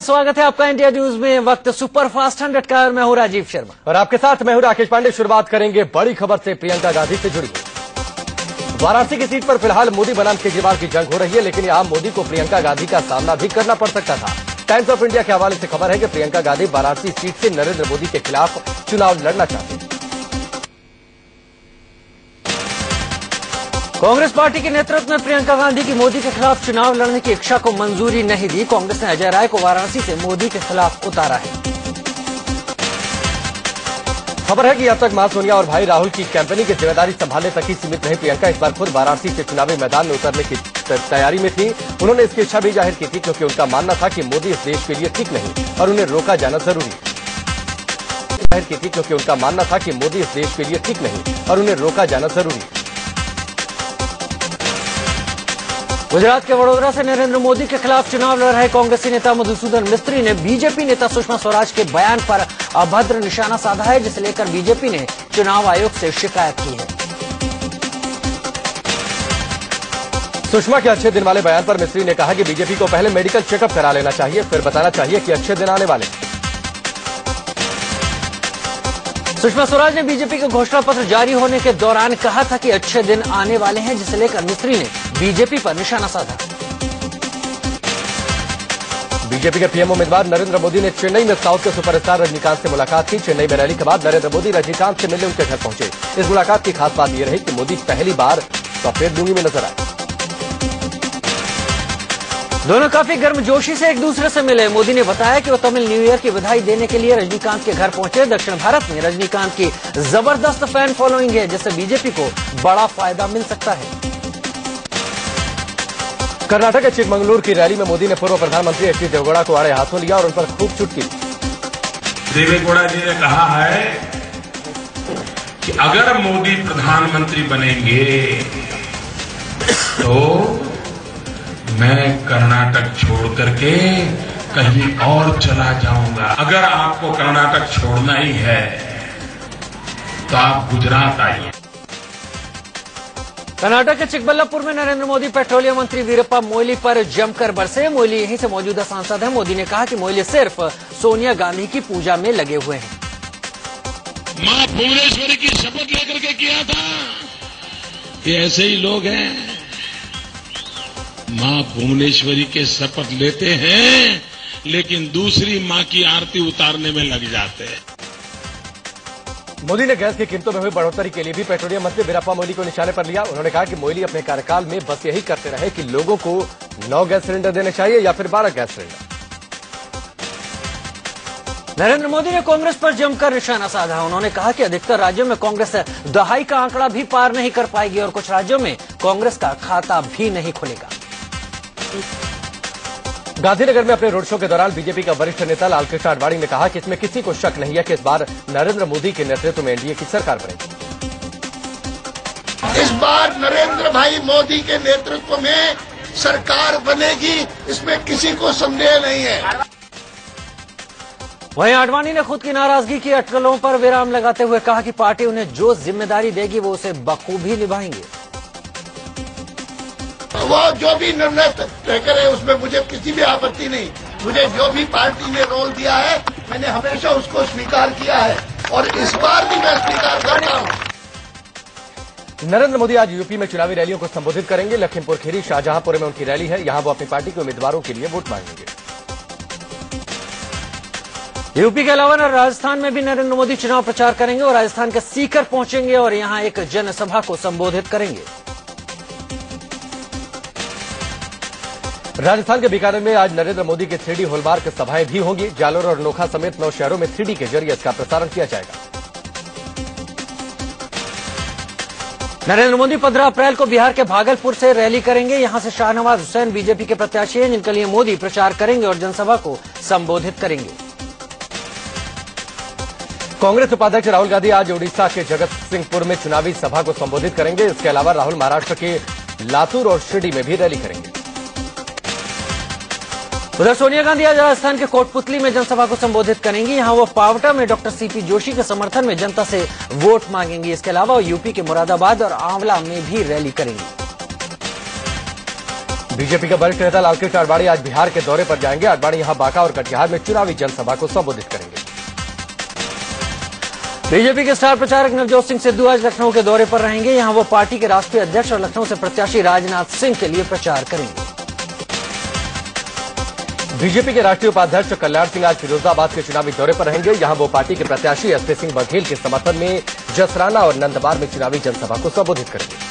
स्वागत है आपका इंडिया न्यूज में। वक्त सुपर फास्ट 100 का और मैं हूं राजीव शर्मा और आपके साथ मैं हूं राकेश पांडे। शुरुआत करेंगे बड़ी खबर से प्रियंका गांधी से जुड़ी। वाराणसी की सीट पर फिलहाल मोदी बनाम केजरीवाल की जंग हो रही है, लेकिन यहां मोदी को प्रियंका गांधी का सामना भी करना पड़ सकता था। टाइम्स ऑफ इंडिया के हवाले से खबर है कि प्रियंका गांधी वाराणसी सीट से नरेंद्र मोदी के खिलाफ चुनाव लड़ना चाहती हैं। कांग्रेस पार्टी के नेतृत्व में प्रियंका गांधी की मोदी के खिलाफ चुनाव लड़ने की इच्छा को मंजूरी नहीं दी। कांग्रेस ने अजय राय को वाराणसी से मोदी के खिलाफ उतारा है। खबर है कि अब तक मां सोनिया और भाई राहुल की कैंपेनिंग की जिम्मेदारी संभालने तक ही सीमित रही प्रियंका इस बार खुद वाराणसी से चुनावी मैदान में उतरने की तैयारी में थी। उन्होंने इसकी इच्छा भी जाहिर की थी, क्योंकि उनका मानना था कि मोदी इस देश के लिए ठीक नहीं और उन्हें रोका जाना जरूरी है। गुजरात के वडोदरा से नरेंद्र मोदी के खिलाफ चुनाव लड़ रहे कांग्रेसी नेता मधुसूदन मिस्त्री ने बीजेपी नेता सुषमा स्वराज के बयान पर अभद्र निशाना साधा है, जिसे लेकर बीजेपी ने चुनाव आयोग से शिकायत की है। सुषमा के अच्छे दिन वाले बयान पर मिस्त्री ने कहा कि बीजेपी को पहले मेडिकल चेकअप करा लेना चाहिए, फिर बताना चाहिए कि अच्छे दिन आने वाले। सुषमा स्वराज ने बीजेपी के घोषणा पत्र जारी होने के दौरान कहा था कि अच्छे दिन आने वाले हैं, जिसे लेकर मिस्त्री ने बीजेपी पर निशाना साधा। बीजेपी के पीएम उम्मीदवार नरेंद्र मोदी ने चेन्नई में साउथ के सुपरस्टार रजनीकांत से मुलाकात की। चेन्नई में रैली के बाद नरेंद्र मोदी रजनीकांत से मिलने उनके घर पहुंचे। इस मुलाकात की खास बात यह रही कि मोदी पहली बार सफेद लुंगी में नजर आए। दोनों काफी गर्मजोशी से एक दूसरे से मिले। मोदी ने बताया कि वो तमिल न्यू ईयर की बधाई देने के लिए रजनीकांत के घर पहुंचे। दक्षिण भारत में रजनीकांत की जबरदस्त फैन फॉलोइंग है, जिससे बीजेपी को बड़ा फायदा मिल सकता है। कर्नाटक के चिकमंगलुरु की रैली में मोदी ने पूर्व प्रधानमंत्री एच डी देवेगौड़ा को आड़े हाथों लिया और उन पर खूब चुटकी। देवेगौड़ा जी ने कहा है कि अगर मोदी प्रधानमंत्री बनेंगे तो मैं कर्नाटक छोड़ करके कहीं और चला जाऊंगा। अगर आपको कर्नाटक छोड़ना ही है तो आप गुजरात आइए। कर्नाटक के चिकबल्लापुर में नरेंद्र मोदी पेट्रोलियम मंत्री वीरप्पा मोइली पर जमकर बरसे। मोइली यहीं से मौजूदा सांसद हैं। मोदी ने कहा कि मोइली सिर्फ सोनिया गांधी की पूजा में लगे हुए हैं। मां भुवनेश्वरी की शपथ लेकर के किया था। ये ऐसे ही लोग हैं, मां भुवनेश्वरी के शपथ लेते हैं लेकिन दूसरी मां की आरती उतारने में लग जाते हैं। मोदी ने गैस की कीमतों में हुई बढ़ोतरी के लिए भी पेट्रोलियम मंत्री वीरप्पा मोइली को निशाने पर लिया। उन्होंने कहा कि मोइली अपने कार्यकाल में बस यही करते रहे कि लोगों को 9 गैस सिलेंडर देने चाहिए या फिर 12 गैस सिलेंडर। नरेंद्र मोदी ने कांग्रेस पर जमकर निशाना साधा। उन्होंने कहा कि अधिकतर राज्यों में कांग्रेस दहाई का आंकड़ा भी पार नहीं कर पाएगी और कुछ राज्यों में कांग्रेस का खाता भी नहीं खुलेगा। गांधीनगर में अपने रोड शो के दौरान बीजेपी का वरिष्ठ नेता लालकृष्ण आडवाणी ने कहा कि इसमें किसी को शक नहीं है कि इस बार नरेंद्र मोदी के नेतृत्व में एनडीए की सरकार बनेगी। इस बार नरेंद्र भाई मोदी के नेतृत्व में सरकार बनेगी, इसमें किसी को संदेह नहीं है। वहीं आडवाणी ने खुद की नाराजगी की अटकलों पर विराम लगाते हुए कहा कि पार्टी उन्हें जो जिम्मेदारी देगी वो उसे बखूबी निभाएंगे। वो जो भी निर्णय तय करे उसमें मुझे किसी भी आपत्ति नहीं। मुझे जो भी पार्टी ने रोल दिया है मैंने हमेशा उसको स्वीकार किया है और इस बार भी मैं स्वीकार करता हूं। नरेंद्र मोदी आज यूपी में चुनावी रैलियों को संबोधित करेंगे। लखीमपुर खीरी, शाहजहांपुर में उनकी रैली है। यहां वो अपनी पार्टी के उम्मीदवारों के लिए वोट मांगेंगे। यूपी के अलावा राजस्थान में भी नरेंद्र मोदी चुनाव प्रचार करेंगे और राजस्थान के सीकर पहुंचेंगे और यहां एक जनसभा को संबोधित करेंगे। राजस्थान के बीकानेर में आज नरेंद्र मोदी के 3D हॉलमार्क सभाएं भी होंगी। जालोर और नोखा समेत 9 शहरों में 3D के जरिए इसका प्रसारण किया जाएगा। नरेंद्र मोदी 15 अप्रैल को बिहार के भागलपुर से रैली करेंगे। यहां से शाहनवाज हुसैन बीजेपी के प्रत्याशी हैं, जिनके लिए मोदी प्रचार करेंगे और जनसभा को संबोधित करेंगे। कांग्रेस उपाध्यक्ष राहुल गांधी आज उड़ीसा के जगत सिंहपुर में चुनावी सभा को संबोधित करेंगे। इसके अलावा राहुल महाराष्ट्र के लातूर और शिरडी में भी रैली करेंगे। उधर सोनिया गांधी आज राजस्थान के कोटपुतली में जनसभा को संबोधित करेंगी। यहां वो पावटा में डॉक्टर सीपी जोशी के समर्थन में जनता से वोट मांगेंगी। इसके अलावा वो यूपी के मुरादाबाद और आंवला में भी रैली करेंगी। बीजेपी के वरिष्ठ नेता लालकृष्ण आडवाणी आज बिहार के दौरे पर जाएंगे। आडवाणी यहां बांका और कटिहार में चुनावी जनसभा को संबोधित करेंगे। बीजेपी के स्टार प्रचारक नवजोत सिंह सिद्धू आज लखनऊ के दौरे पर रहेंगे। यहां वो पार्टी के राष्ट्रीय अध्यक्ष और लखनऊ से प्रत्याशी राजनाथ सिंह के लिए प्रचार करेंगे। बीजेपी के राष्ट्रीय उपाध्यक्ष कल्याण सिंह आज फिरोजाबाद के चुनावी दौरे पर रहेंगे। यहां वो पार्टी के प्रत्याशी एसपी सिंह बघेल के समर्थन में जसराना और नंदबार में चुनावी जनसभा को संबोधित करेंगे।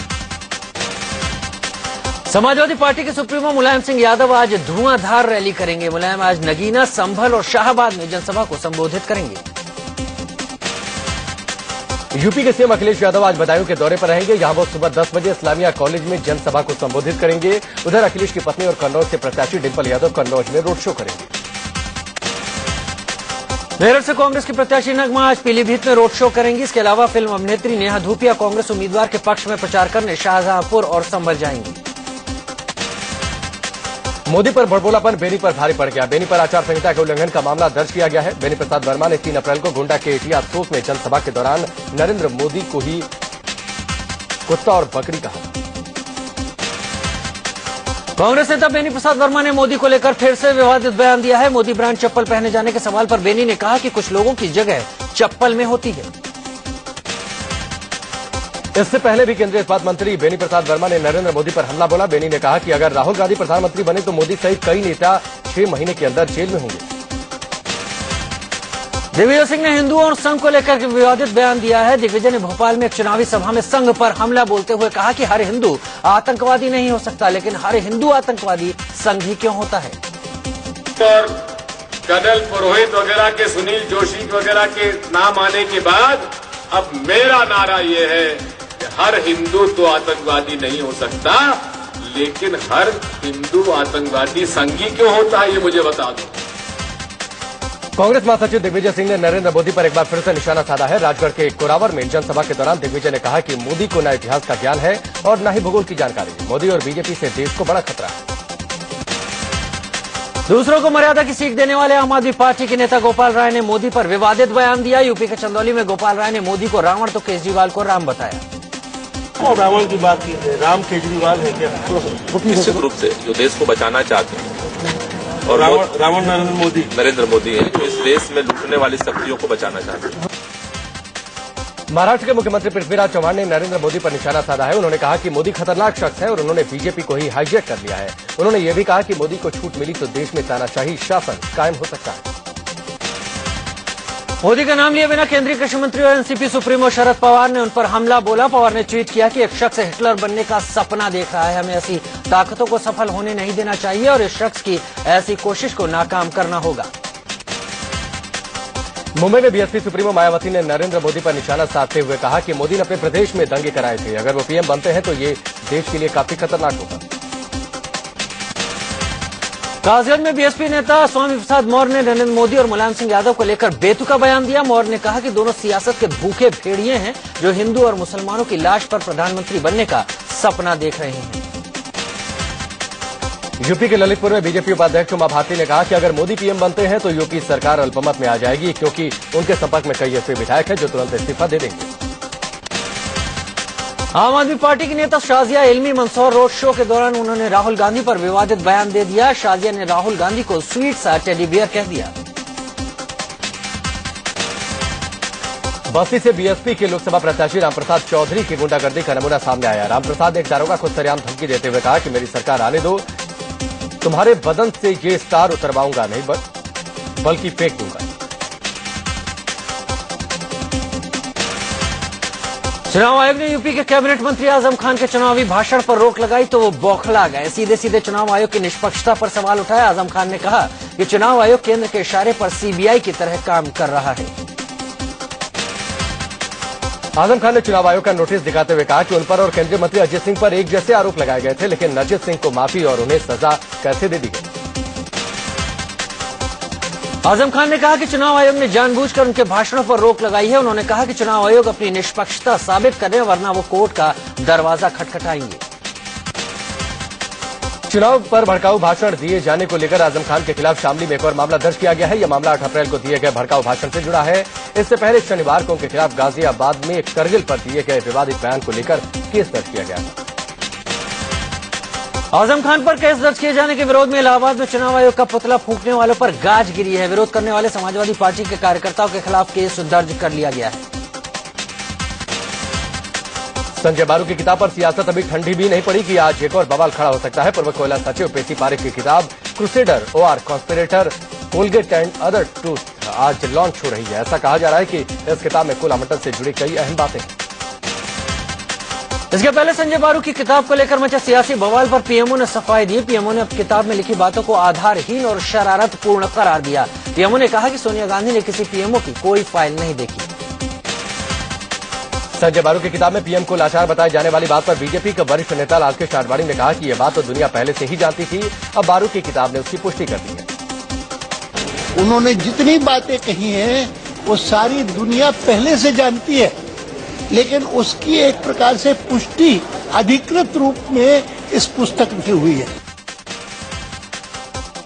समाजवादी पार्टी के सुप्रीमो मुलायम सिंह यादव आज धुआंधार रैली करेंगे। मुलायम आज नगीना, संभल और शाहबाद में जनसभा को संबोधित करेंगे। यूपी के सीएम अखिलेश यादव आज बदायूं के दौरे पर रहेंगे। यहां वो सुबह 10 बजे इस्लामिया कॉलेज में जनसभा को संबोधित करेंगे। उधर अखिलेश की पत्नी और कन्नौज से प्रत्याशी डिंपल यादव कन्नौज में रोड शो करेंगे। मेरठ से कांग्रेस की प्रत्याशी नगमा आज पीलीभीत में रोड शो करेंगी। इसके अलावा फिल्म अभिनेत्री नेहा धूपिया कांग्रेस उम्मीदवार के पक्ष में प्रचार करने शाहजहांपुर और संभल जाएंगी। मोदी पर बड़बोलापन बेनी पर भारी पड़ गया। बेनी पर आचार संहिता के उल्लंघन का मामला दर्ज किया गया है। बेनी प्रसाद वर्मा ने 3 अप्रैल को गोंडा के एटिया अफसोस में जनसभा के दौरान नरेंद्र मोदी को ही कुत्ता और बकरी कहा। कांग्रेस नेता बेनी प्रसाद वर्मा ने मोदी को लेकर फिर से विवादित बयान दिया है। मोदी ब्रांड चप्पल पहने जाने के सवाल पर बेनी ने कहा कि कुछ लोगों की जगह चप्पल में होती है। इससे पहले भी केंद्रीय इस्पात मंत्री बेनी प्रसाद वर्मा ने नरेंद्र मोदी पर हमला बोला। बेनी ने कहा कि अगर राहुल गांधी प्रधानमंत्री बने तो मोदी सहित कई नेता 6 महीने के अंदर जेल में होंगे। दिग्विजय सिंह ने हिंदुओं और संघ को लेकर विवादित बयान दिया है। दिग्विजय ने भोपाल में एक चुनावी सभा में संघ पर हमला बोलते हुए कहा कि हर हिंदू आतंकवादी नहीं हो सकता, लेकिन हर हिंदू आतंकवादी संघ ही क्यों होता है। और कर्नल पुरोहित वगैरह के, सुनील जोशी वगैरह के नाम आने के बाद अब मेरा नारा ये है, हर हिंदू तो आतंकवादी नहीं हो सकता, लेकिन हर हिंदू आतंकवादी संघी क्यों होता है, ये मुझे बता दो। कांग्रेस महासचिव दिग्विजय सिंह ने नरेंद्र मोदी पर एक बार फिर से निशाना साधा है। राजगढ़ के कोरावर में जनसभा के दौरान दिग्विजय ने कहा कि मोदी को न इतिहास का ज्ञान है और न ही भूगोल की जानकारी। मोदी और बीजेपी से देश को बड़ा खतरा है। दूसरों को मर्यादा की सीख देने वाले आम आदमी पार्टी के नेता गोपाल राय ने मोदी पर विवादित बयान दिया। यूपी के चंदौली में गोपाल राय ने मोदी को रावण तो केजरीवाल को राम बताया। और रावण की बात की है, राम केजरीवाल है क्या? निश्चित रूप से जो देश को बचाना चाहते हैं और रावण नरेंद्र मोदी है जो इस देश में लूटने वाली शक्तियों को बचाना चाहते हैं। महाराष्ट्र के मुख्यमंत्री पृथ्वीराज चौहान ने नरेंद्र मोदी पर निशाना साधा है। उन्होंने कहा कि मोदी खतरनाक शख्स है और उन्होंने बीजेपी को ही हाईजैक कर लिया है। उन्होंने ये भी कहा कि मोदी को छूट मिली तो देश में तानाशाही शासन कायम हो सकता है। मोदी का नाम लिए बिना केंद्रीय कृषि मंत्री और एनसीपी सुप्रीमो शरद पवार ने उन पर हमला बोला। पवार ने ट्वीट किया कि एक शख्स हिटलर बनने का सपना देख रहा है। हमें ऐसी ताकतों को सफल होने नहीं देना चाहिए और इस शख्स की ऐसी कोशिश को नाकाम करना होगा। मुंबई में बीएसपी सुप्रीमो मायावती ने नरेंद्र मोदी पर निशाना साधते हुए कहा कि मोदी ने अपने प्रदेश में दंगे कराए थे। अगर वो पीएम बनते हैं तो ये देश के लिए काफी खतरनाक होगा। कासगंज में बीएसपी नेता स्वामी प्रसाद मौर्य ने नरेंद्र मोदी और मुलायम सिंह यादव को लेकर बेतुका बयान दिया। मौर्य ने कहा कि दोनों सियासत के भूखे भेड़िए हैं जो हिंदू और मुसलमानों की लाश पर प्रधानमंत्री बनने का सपना देख रहे हैं। यूपी के ललितपुर में बीजेपी उपाध्यक्ष उमा भारती ने कहा कि अगर मोदी पीएम बनते हैं तो यूपी सरकार अल्पमत में आ जाएगी, क्योंकि उनके संपर्क में कई ऐसे विधायक हैं जो तुरंत इस्तीफा दे देंगे। आम आदमी पार्टी की नेता शाजिया इल्मी मंदसौर रोड शो के दौरान उन्होंने राहुल गांधी पर विवादित बयान दे दिया। शाजिया ने राहुल गांधी को स्वीट सा टेडी बियर कह दिया। बस्ती से बीएसपी के लोकसभा प्रत्याशी रामप्रसाद चौधरी की गुंडागर्दी का नमूना सामने आया। रामप्रसाद ने एक दारोगा को सरेआम धमकी देते हुए कहा कि मेरी सरकार आने दो, तुम्हारे बदन से ये स्टार उतरवाऊंगा नहीं बल्कि फेंक दूंगा। चुनाव आयोग ने यूपी के कैबिनेट मंत्री आजम खान के चुनावी भाषण पर रोक लगाई तो वो बौखला गए। सीधे सीधे चुनाव आयोग की निष्पक्षता पर सवाल उठाया। आजम खान ने कहा कि चुनाव आयोग केंद्र के इशारे पर सीबीआई की तरह काम कर रहा है। आजम खान ने चुनाव आयोग का नोटिस दिखाते हुए कहा कि उन पर और केंद्रीय मंत्री अजीत सिंह पर एक जैसे आरोप लगाए गए थे, लेकिन अजीत सिंह को माफी और उन्हें सजा कैसे दे दी गई। आजम खान ने कहा कि चुनाव आयोग ने जानबूझकर उनके भाषणों पर रोक लगाई है। उन्होंने कहा कि चुनाव आयोग अपनी निष्पक्षता साबित करे, वरना वो कोर्ट का दरवाजा खटखटाएंगे। चुनाव पर भड़काऊ भाषण दिए जाने को लेकर आजम खान के खिलाफ शामली में एक और मामला दर्ज किया गया है। यह मामला 8 अप्रैल को दिए गए भड़काऊ भाषण से जुड़ा है। इससे पहले शनिवार को उनके खिलाफ गाजियाबाद में करगिल पर दिए गए विवादित बयान को लेकर केस दर्ज किया गया था। आजम खान पर केस दर्ज किए जाने के विरोध में इलाहाबाद में चुनाव आयोग का पुतला फूंकने वालों पर गाज गिरी है। विरोध करने वाले समाजवादी पार्टी के कार्यकर्ताओं के खिलाफ केस दर्ज कर लिया गया है। संजय बारू की किताब पर सियासत अभी ठंडी भी नहीं पड़ी कि आज एक और बवाल खड़ा हो सकता है। पूर्व कोयला सचिव पेशी पारेख की किताब crusader OR conspirator Colgate and other truth आज लॉन्च हो रही है। ऐसा कहा जा रहा है कि इस किताब में कुल आवंटन से जुड़ी कई अहम बातें हैं। इसके पहले संजय बारू की किताब को लेकर मचे सियासी बवाल पर पीएमओ ने सफाई दी। पीएमओ ने किताब में लिखी बातों को आधारहीन और शरारतपूर्ण करार दिया। पीएमओ ने कहा कि सोनिया गांधी ने किसी पीएमओ की कोई फाइल नहीं देखी। संजय बारू की किताब में पीएम को लाचार बताए जाने वाली बात पर बीजेपी के वरिष्ठ नेता लालकृष्ण आडवाणी ने कहा कि यह बात तो दुनिया पहले से ही जानती थी, अब बारू की किताब ने उसकी पुष्टि कर दी है। उन्होंने जितनी बातें कही हैं वो सारी दुनिया पहले से जानती है, लेकिन उसकी एक प्रकार से पुष्टि अधिकृत रूप में इस पुस्तक में हुई है।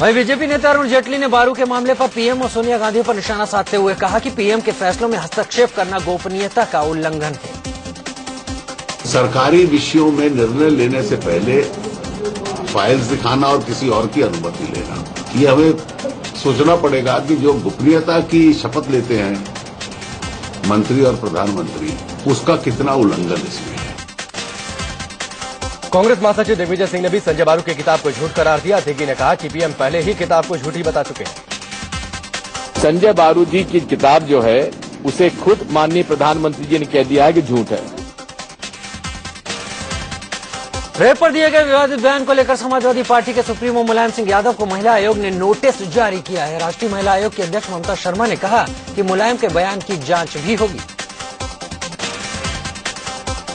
वहीं बीजेपी नेता अरुण जेटली ने बारू के मामले पर पीएम और सोनिया गांधी पर निशाना साधते हुए कहा कि पीएम के फैसलों में हस्तक्षेप करना गोपनीयता का उल्लंघन है। सरकारी विषयों में निर्णय लेने से पहले फाइल्स दिखाना और किसी और की अनुमति लेना, ये हमें सोचना पड़ेगा कि जो गोपनीयता की शपथ लेते हैं मंत्री और प्रधानमंत्री, उसका कितना उल्लंघन इसमें है। कांग्रेस महासचिव दिग्विजय सिंह ने भी संजय बारू की किताब को झूठ करार दिया। दिग्गी ने कहा कि पीएम पहले ही किताब को झूठी बता चुके हैं। संजय बारू जी की किताब जो है उसे खुद माननीय प्रधानमंत्री जी ने कह दिया है कि झूठ है। रेप पर दिए गए विवादित बयान को लेकर समाजवादी पार्टी के सुप्रीमो मुलायम सिंह यादव को महिला आयोग ने नोटिस जारी किया है। राष्ट्रीय महिला आयोग की अध्यक्ष ममता शर्मा ने कहा कि मुलायम के बयान की जांच भी होगी।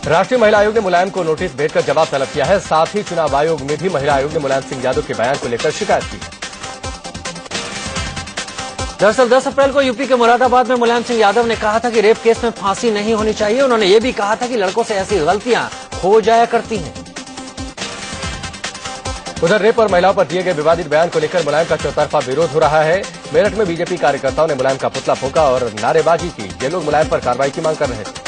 राष्ट्रीय महिला आयोग ने मुलायम को नोटिस भेजकर जवाब तलब किया है। साथ ही चुनाव आयोग में भी महिला आयोग ने मुलायम सिंह यादव के बयान को लेकर शिकायत की है। दरअसल 10 अप्रैल को यूपी के मुरादाबाद में मुलायम सिंह यादव ने कहा था कि रेप केस में फांसी नहीं होनी चाहिए। उन्होंने ये भी कहा था कि लड़कों से ऐसी गलतियां हो जाया करती हैं। उधर रेप और महिलाओं पर दिए गए विवादित बयान को लेकर मुलायम का चौतरफा विरोध हो रहा है। मेरठ में बीजेपी कार्यकर्ताओं ने मुलायम का पुतला फूंका और नारेबाजी की। ये लोग मुलायम पर कार्रवाई की मांग कर रहे थे।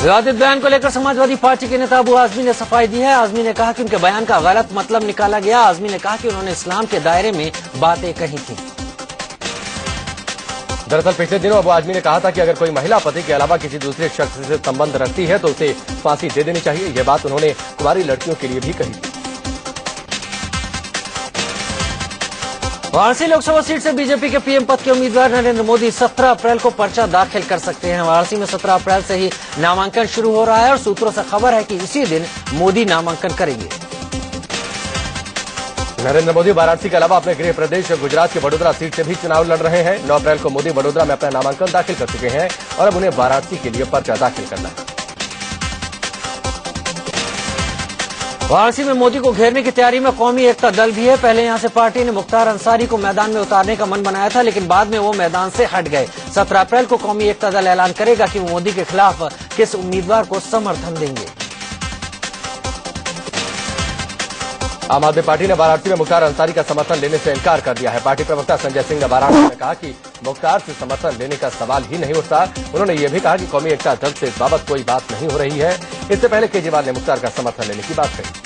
विवादित बयान को लेकर समाजवादी पार्टी के नेता अबू आजमी ने सफाई दी है। आजमी ने कहा कि उनके बयान का गलत मतलब निकाला गया। आजमी ने कहा कि उन्होंने इस्लाम के दायरे में बातें कही थी। दरअसल पिछले दिनों अबू आजमी ने कहा था कि अगर कोई महिला पति के अलावा किसी दूसरे शख्स से संबंध रखती है तो उसे फांसी दे देनी चाहिए। यह बात उन्होंने कुंवारी लड़कियों के लिए भी कही थी। वाराणसी लोकसभा सीट से बीजेपी के पीएम पद के उम्मीदवार नरेंद्र मोदी 17 अप्रैल को पर्चा दाखिल कर सकते हैं। वाराणसी में 17 अप्रैल से ही नामांकन शुरू हो रहा है और सूत्रों से खबर है कि इसी दिन मोदी नामांकन करेंगे। नरेंद्र मोदी वाराणसी के अलावा अपने गृह प्रदेश गुजरात के वडोदरा सीट से भी चुनाव लड़ रहे हैं। 9 अप्रैल को मोदी वडोदरा में अपना नामांकन दाखिल कर चुके हैं और अब उन्हें वाराणसी के लिए पर्चा दाखिल करना है। वाराणसी में मोदी को घेरने की तैयारी में कौमी एकता दल भी है। पहले यहां से पार्टी ने मुख्तार अंसारी को मैदान में उतारने का मन बनाया था, लेकिन बाद में वो मैदान से हट गए। 17 अप्रैल को कौमी एकता दल ऐलान करेगा कि वो मोदी के खिलाफ किस उम्मीदवार को समर्थन देंगे। आम आदमी पार्टी ने वाराणसी में मुख्तार अंसारी का समर्थन लेने से इनकार कर दिया है। पार्टी प्रवक्ता संजय सिंह ने वाराणसी में कहा कि मुख्तार से समर्थन लेने का सवाल ही नहीं उठता। उन्होंने ये भी कहा कि कौमी एकता दल से इस बाबत कोई बात नहीं हो रही है। इससे पहले केजरीवाल ने मुख्तार का समर्थन लेने की बात कही।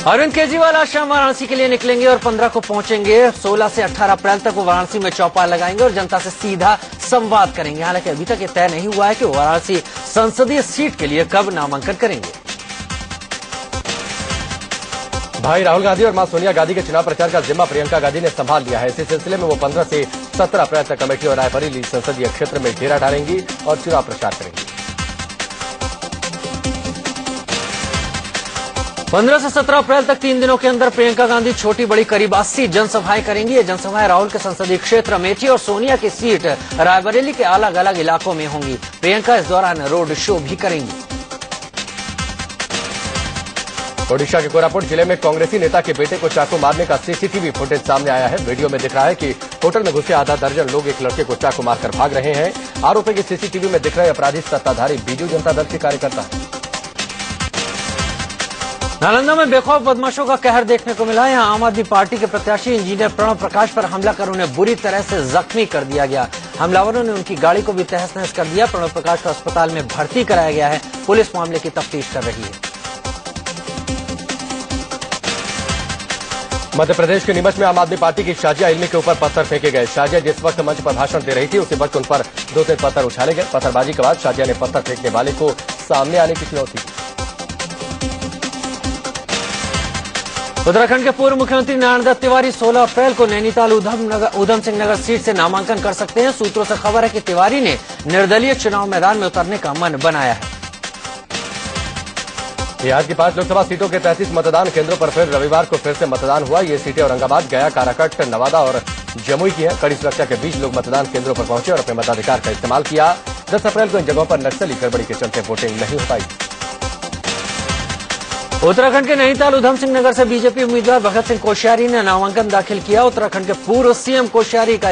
अरविंद केजरीवाल आज शाम वाराणसी के लिए निकलेंगे और 15 को पहुंचेंगे। 16 से 18 अप्रैल तक वो वाराणसी में चौपाल लगाएंगे और जनता से सीधा संवाद करेंगे। हालांकि अभी तक ये तय नहीं हुआ है कि वो वाराणसी संसदीय सीट के लिए कब नामांकन करेंगे। भाई राहुल गांधी और मां सोनिया गांधी के चुनाव प्रचार का जिम्मा प्रियंका गांधी ने संभाल लिया है। इसी सिलसिले में वो 15 से 17 अप्रैल तक अमेठी और रायबरेली संसदीय क्षेत्र में डेरा डालेंगी और चुनाव प्रचार करेंगी। 15 से 17 अप्रैल तक 3 दिनों के अंदर प्रियंका गांधी छोटी बड़ी करीब 80 जनसभाएं करेंगी। ये जनसभाएं राहुल के संसदीय क्षेत्र अमेठी और सोनिया की सीट रायबरेली के अलग अलग इलाकों में होंगी। प्रियंका इस दौरान रोड शो भी करेंगी। ओडिशा के कोरापुट जिले में कांग्रेसी नेता के बेटे को चाकू मारने का सीसीटीवी फुटेज सामने आया है। वीडियो में दिख रहा है कि होटल में घुसे आधा दर्जन लोग एक लड़के को चाकू मारकर भाग रहे हैं। आरोपी के सीसीटीवी में दिख रहे अपराधी सत्ताधारी बीजू जनता दल के कार्यकर्ता हैं। नालंदा में बेखौफ बदमाशों का कहर देखने को मिला। यहां आम आदमी पार्टी के प्रत्याशी इंजीनियर प्रणव प्रकाश पर हमला कर उन्हें बुरी तरह से जख्मी कर दिया गया। हमलावरों ने उनकी गाड़ी को भी तहस नहस कर दिया। प्रणव प्रकाश को अस्पताल में भर्ती कराया गया है। पुलिस मामले की तफ्तीश कर रही है। मध्य प्रदेश के नीमच में आम आदमी पार्टी की शाजिया इल्मी के ऊपर पत्थर फेंके गए। शाजिया जिस वक्त मंच पर भाषण दे रही थी उसी वक्त उन पर 2-3 पत्थर उछाले गए। पत्थरबाजी के बाद शाजिया ने पत्थर फेंकने वाले को सामने आने की चुनौती दी। उत्तराखंड के पूर्व मुख्यमंत्री नारायण दत्त तिवारी 16 अप्रैल को नैनीताल उधम सिंह नगर सीट से नामांकन कर सकते हैं। सूत्रों से खबर है कि तिवारी ने निर्दलीय चुनाव मैदान में उतरने का मन बनाया है। बिहार की 5 लोकसभा सीटों के 33 मतदान केंद्रों पर फिर रविवार को फिर से मतदान हुआ। ये सीटें औरंगाबाद, गया, काराकट, नवादा और जमुई की हैं। कड़ी सुरक्षा के बीच लोग मतदान केंद्रों पर पहुंचे और अपने मताधिकार का इस्तेमाल किया। 10 अप्रैल को इन जगहों पर नक्सली गड़बड़ी के चलते वोटिंग नहीं हो पाई। उत्तराखंड के नैनीताल उधम सिंह नगर से बीजेपी उम्मीदवार भगत सिंह कोश्यारी ने नामांकन दाखिल किया। उत्तराखंड के पूर्व सीएम कोश्यारी का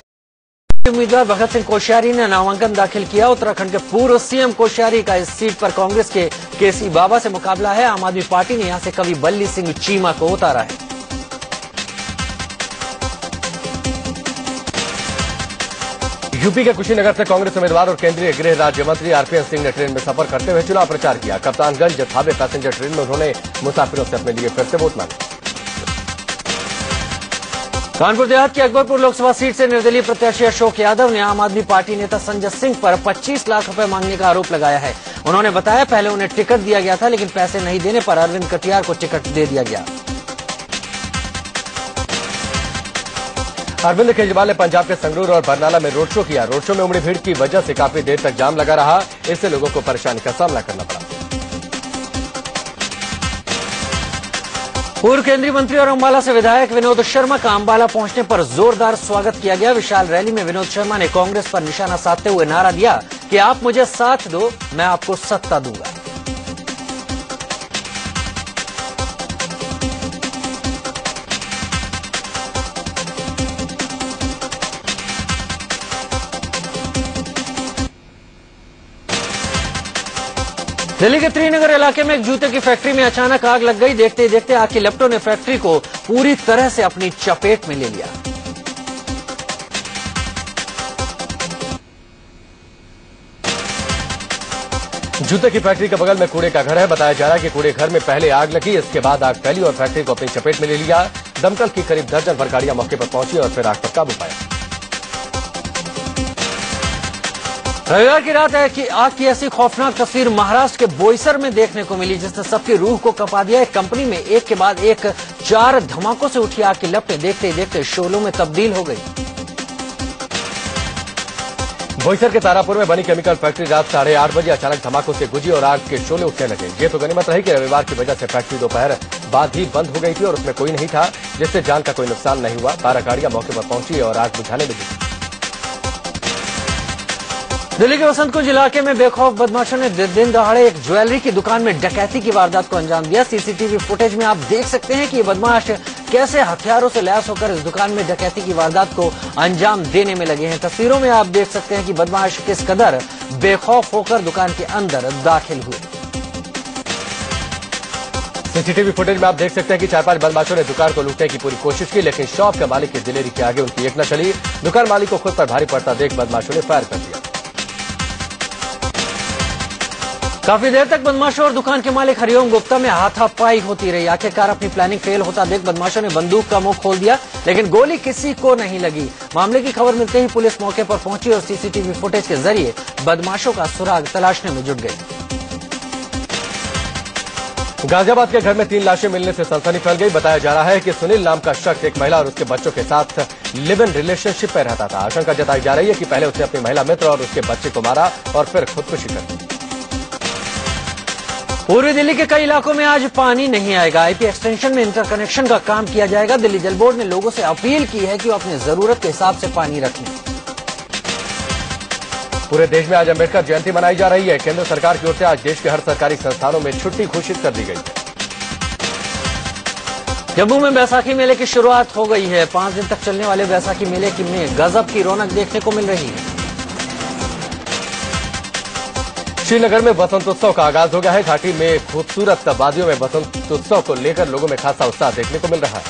उम्मीदवार भगत सिंह कोश्यारी ने नामांकन दाखिल किया। उत्तराखंड के पूर्व सीएम कोश्यारी का इस सीट पर कांग्रेस के केसी बाबा से मुकाबला है। आम आदमी पार्टी ने यहां से कवि बल्ली सिंह चीमा को उतारा है। यूपी के कुशीनगर से कांग्रेस उम्मीदवार और केंद्रीय गृह राज्य मंत्री आरपीएन सिंह ने ट्रेन में सफर करते हुए चुनाव प्रचार किया। कप्तानगंज थावे पैसेंजर ट्रेन में उन्होंने मुसाफिरों से अपने लिए फिर से वोट मांगे। कानपुर देहात की अकबरपुर लोकसभा सीट से निर्दलीय प्रत्याशी अशोक यादव ने आम आदमी पार्टी नेता संजय सिंह पर 25 लाख रुपए मांगने का आरोप लगाया है। उन्होंने बताया पहले उन्हें टिकट दिया गया था, लेकिन पैसे नहीं देने पर अरविंद कटियार को टिकट दे दिया गया। अरविंद केजरीवाल ने पंजाब के संगरूर और बरनाला में रोड शो किया। रोड शो में उमड़ी भीड़ की वजह से काफी देर तक जाम लगा रहा। इससे लोगों को परेशानी का सामना करना पड़ा। पूर्व केंद्रीय मंत्री और अंबाला से विधायक विनोद शर्मा का अंबाला पहुंचने पर जोरदार स्वागत किया गया। विशाल रैली में विनोद शर्मा ने कांग्रेस पर निशाना साधते हुए नारा दिया कि आप मुझे साथ दो, मैं आपको सत्ता दूंगा। दिल्ली के त्रिनगर इलाके में एक जूते की फैक्ट्री में अचानक आग लग गई। देखते ही देखते आग की लपटों ने फैक्ट्री को पूरी तरह से अपनी चपेट में ले लिया। जूते की फैक्ट्री के बगल में कूड़े का घर है। बताया जा रहा है कि कूड़े घर में पहले आग लगी, इसके बाद आग फैली और फैक्ट्री को अपनी चपेट में ले लिया। दमकल की करीब दर्जन भर गाड़ियां मौके पर पहुंची और फिर आग पर काबू पाया। रविवार की रात है कि आग की ऐसी खौफनाक तस्वीर महाराष्ट्र के बोईसर में देखने को मिली, जिसने सबकी रूह को कपा दिया। एक कंपनी में एक के बाद एक 4 धमाकों से उठी आग की लपटें देखते ही देखते शोलों में तब्दील हो गई। बोईसर के तारापुर में बनी केमिकल फैक्ट्री रात 8:30 बजे अचानक धमाकों से गुजी और आग के शोले उठने लगे। ये तो गनीमत रही कि रविवार की वजह से फैक्ट्री दोपहर बाद ही बंद हो गई थी और उसमें कोई नहीं था, जिससे जान का कोई नुकसान नहीं हुआ। 12 गाड़ियां मौके पर पहुंची और आग बुझाने लगी। दिल्ली के वसंत कुंज इलाके में बेखौफ बदमाशों ने दिन दहाड़े एक ज्वेलरी की दुकान में डकैती की वारदात को अंजाम दिया। सीसीटीवी फुटेज में आप देख सकते हैं कि ये बदमाश कैसे हथियारों से लैस होकर इस दुकान में डकैती की वारदात को अंजाम देने में लगे हैं। तस्वीरों में आप देख सकते हैं कि बदमाश किस कदर बेखौफ होकर दुकान के अंदर दाखिल हुए। सीसीटीवी फुटेज में आप देख सकते हैं कि 4-5 बदमाशों ने दुकान को लूटने की पूरी कोशिश की, लेकिन शॉप के मालिक की दिलेरी के आगे उनकी एक न चली। दुकान मालिक को खुद पर भारी पड़ता देख बदमाशों ने फायर कर दिया। काफी देर तक बदमाशों और दुकान के मालिक हरिओम गुप्ता में हाथापाई होती रही। आखिरकार अपनी प्लानिंग फेल होता देख बदमाशों ने बंदूक का मुंह खोल दिया, लेकिन गोली किसी को नहीं लगी। मामले की खबर मिलते ही पुलिस मौके पर पहुंची और सीसीटीवी फुटेज के जरिए बदमाशों का सुराग तलाशने में जुट गई। गाजियाबाद के घर में 3 लाशें मिलने से सनसनी फैल गई। बताया जा रहा है कि सुनील नाम का शख्स एक महिला और उसके बच्चों के साथ लिव इन रिलेशनशिप में रहता था। आशंका जताई जा रही है कि पहले उसने अपनी महिला मित्र और उसके बच्चे को मारा और फिर खुदकुशी कर दी। पूर्वी दिल्ली के कई इलाकों में आज पानी नहीं आएगा। आईपी एक्सटेंशन में इंटरकनेक्शन का काम किया जाएगा। दिल्ली जल बोर्ड ने लोगों से अपील की है कि वो अपनी जरूरत के हिसाब से पानी रखें। पूरे देश में आज अम्बेडकर जयंती मनाई जा रही है। केंद्र सरकार की ओर से आज देश के हर सरकारी संस्थानों में छुट्टी घोषित कर दी गई है। जम्मू में बैसाखी मेले की शुरुआत हो गई है। 5 दिन तक चलने वाले बैसाखी मेले में गजब की रौनक देखने को मिल रही है। श्रीनगर में वसंतोत्सव का आगाज हो गया है। घाटी में खूबसूरत वादियों में वसंतोत्सव को लेकर लोगों में खासा उत्साह देखने को मिल रहा है।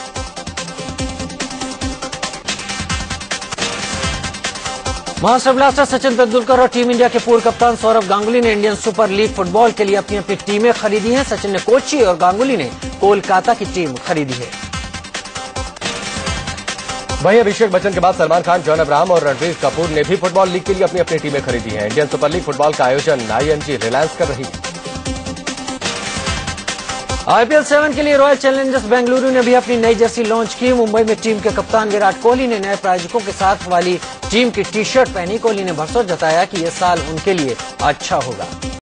मास्टर ब्लास्टर सचिन तेंदुलकर और टीम इंडिया के पूर्व कप्तान सौरव गांगुली ने इंडियन सुपर लीग फुटबॉल के लिए अपनी अपनी टीमें खरीदी हैं। सचिन ने कोच्चि और गांगुली ने कोलकाता की टीम खरीदी है। वहीं अभिषेक बच्चन के बाद सलमान खान, जॉन अब्राहम और रणबीर कपूर ने भी फुटबॉल लीग के लिए अपनी अपनी टीमें खरीदी हैं। इंडियन सुपर लीग फुटबॉल का आयोजन IMG रिलायंस कर रही है। IPL 7 के लिए रॉयल चैलेंजर्स बेंगलुरु ने भी अपनी नई जर्सी लॉन्च की। मुंबई में टीम के कप्तान विराट कोहली ने नए प्रायोजकों के साथ वाली टीम की टी-शर्ट पहनी। कोहली ने भरोसा जताया कि यह साल उनके लिए अच्छा होगा।